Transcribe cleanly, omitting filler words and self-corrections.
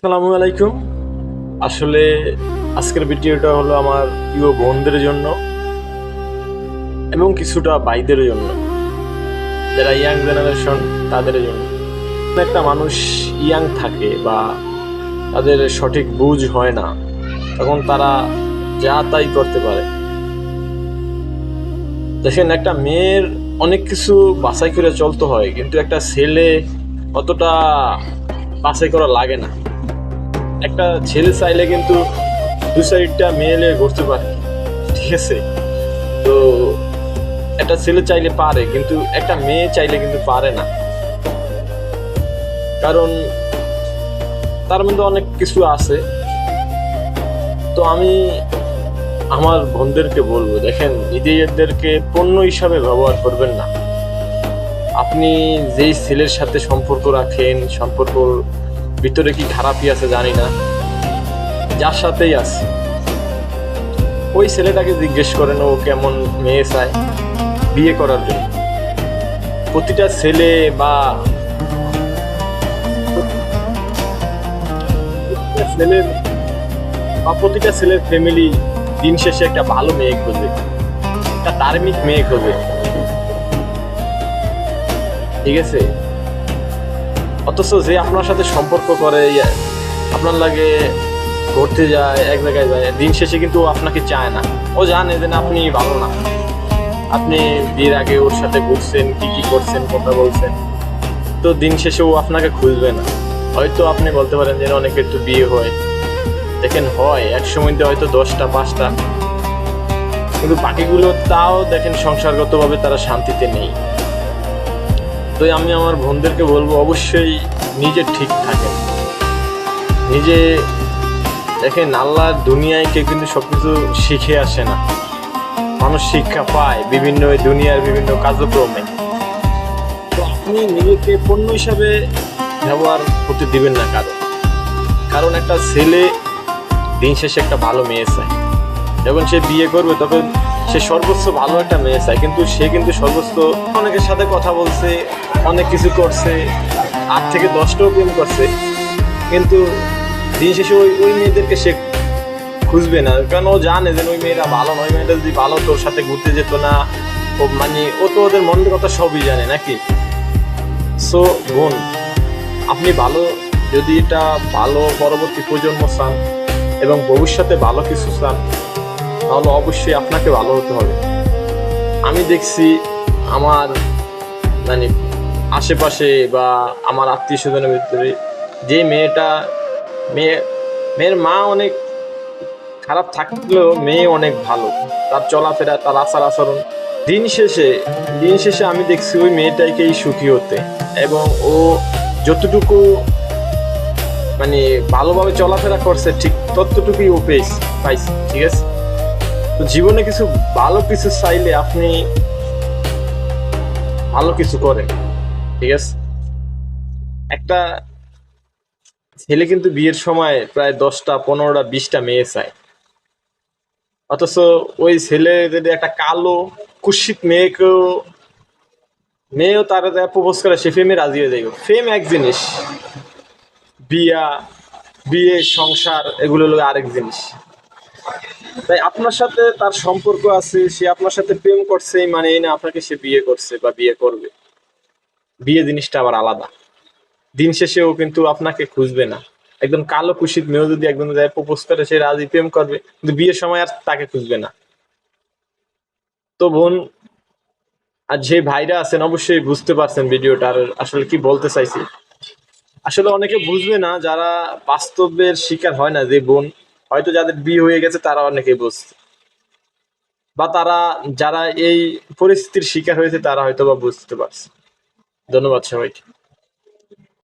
আসসালামু আলাইকুম। আসলে আজকের ভিডিওটা হলো আমার প্রিয় বোনদের জন্য এবং কিছুটা ভাইদের জন্য, যারা ইয়াং জেনারেশন তাদের জন্য। একটা মানুষ ইয়াং থাকে বা তাদের সঠিক বুঝ হয় না, তখন তারা যা তাই করতে পারে। দেখেন, একটা মেয়ের অনেক কিছু বাছাই করে চলতে হয়, কিন্তু একটা ছেলে অতটা বাছাই করা লাগে না। একটা ছেলে চাইলে কিন্তু দু সাইডটা মেলে ঘুরতে পারে, ঠিক আছে? তো একটা ছেলে চাইলে পারে, কিন্তু একটা মেয়ে চাইলে কিন্তু পারে না। কারণ তার মধ্যে অনেক কিছু আছে। তো আমি আমার বোনদেরকে বলবো, দেখেন, নিজেদেরকে পণ্য হিসাবে ব্যবহার করবেন না। আপনি যেই ছেলের সাথে সম্পর্ক রাখেন, সম্পর্কর ভিতরে কি খারাপই আছে জানি না, যার সাথেই আছে ওই ছেলেটাকে জিজ্ঞেস করেন ও কেমন মেয়ে চায় বিয়ে করার জন্য। প্রতিটা ছেলে বা প্রতিটা ছেলের ফ্যামিলি দিন শেষে একটা ভালো মেয়ে খোঁজে, একটা ধার্মিক মেয়ে খোঁজে, ঠিক আছে? অথচ যে আপনার সাথে সম্পর্ক করে, আপনার লাগে ঘুরতে যায়, এক জায়গায় যায়, দিন শেষে কিন্তু ও আপনাকে চায় না। ও জানে যে না, আপনি ভালো না। আপনি বিয়ের আগে ওর সাথে ঘুরছেন, কি কি করছেন, কথা বলছেন, তো দিন শেষে ও আপনাকে খুঁজবে না। হয়তো আপনি বলতে পারেন যে অনেকের তো বিয়ে হয়, দেখেন হয় একসময় হয়তো 10টা 5টা, কিন্তু বাকিগুলো তাও দেখেন সংসারগতভাবে তারা শান্তিতে নেই। তো আমি আমার বোনদেরকে বলবো, অবশ্যই নিজে ঠিক থাকেন। নিজে দেখেন, আল্লাহর দুনিয়ায় কেউ কিন্তু সবকিছু শিখে আসে না। মানুষ শিক্ষা পায় বিভিন্ন দুনিয়ার বিভিন্ন কার্যক্রমে। তো আপনি নিজেকে পণ্য হিসাবে ব্যবহার করতে দিবেন না কারণ একটা ছেলে দিন শেষে একটা ভালো মেয়ে চায়। যখন সে বিয়ে করবে তখন সে সর্বোচ্চ ভালো একটা মেয়ে চায়, কিন্তু সে কিন্তু সর্বোচ্চ অনেকের সাথে কথা বলছে, অনেক কিছু করছে, 8 থেকে 10টাও প্রেম করছে, কিন্তু দিন শেষে ওই মেয়েদেরকে সে খুঁজবে না। কারণ ও জানে যে ওই মেয়েরা ভালো নয়। মেয়েটা যদি ভালো তোর সাথে ঘুরতে যেত না, ও মানে ও তো ওদের মনের কথা সবই জানে নাকি। সো বোন, আপনি ভালো, যদি এটা ভালো পরবর্তী প্রজন্ম চান এবং ভবিষ্যতে ভালো কিছু চান, তাহলে অবশ্যই আপনাকে ভালো হতে হবে। আমি দেখছি আমার মানে আশেপাশে বা আমার আত্মীয় স্বজনের ভিতরে যে মেয়ের মা অনেক খারাপ থাকলেও মেয়ে অনেক ভালো, তার চলাফেরা, তার আচার আচরণ, দিন শেষে আমি দেখছি ওই মেয়েটাকেই সুখী হতে, এবং ও যতটুকু মানে ভালোভাবে চলাফেরা করছে ঠিক ততটুকুই ও পাইছে, ঠিক আছে? তো জীবনে কিছু ভালো কিছু চাইলে আপনি ভালো কিছু করেন, ঠিক আছে? একটা ছেলে কিন্তু বিয়ের সময় প্রায় 10টা 15টা 20টা মেয়ে চায়, অথচ ওই ছেলে যদি একটা কালো কুৎসিত মেয়েও তারা প্রপোজ করে, সে ফেমে রাজি হয়ে যাইব। ফেম এক জিনিস, বিয়া বিয়ে সংসার এগুলো হলো আরেক জিনিস। তাই আপনার সাথে তার সম্পর্ক আছে, সে আপনার সাথে প্রেম করছে মানে এই না আপনাকে সে বিয়ে করছে বা বিয়ে করবে। বিয়ে জিনিসটা আবার আলাদা। দিন শেষে ও কিন্তু আপনাকে খুঁজবে না। একদম কালো কুৎসিত মেয়েও যদি একদম প্রপোজ করে, সে রাজি, প্রেম করবে, কিন্তু বিয়ের সময় আর তাকে খুঁজবে না। তো বোন আর যে ভাইরা আছেন, অবশ্যই বুঝতে পারছেন ভিডিওটার আসলে কি বলতে চাইছি। আসলে অনেকে বুঝবে না, যারা বাস্তবের শিকার হয় না, যে বোন হয়তো যাদের বিয়ে হয়ে গেছে তারা অনেকে বুঝছে, বা তারা যারা এই পরিস্থিতির শিকার হয়েছে তারা হয়তো বা বুঝতে পারছে। ধন্যবাদ সবাইকে।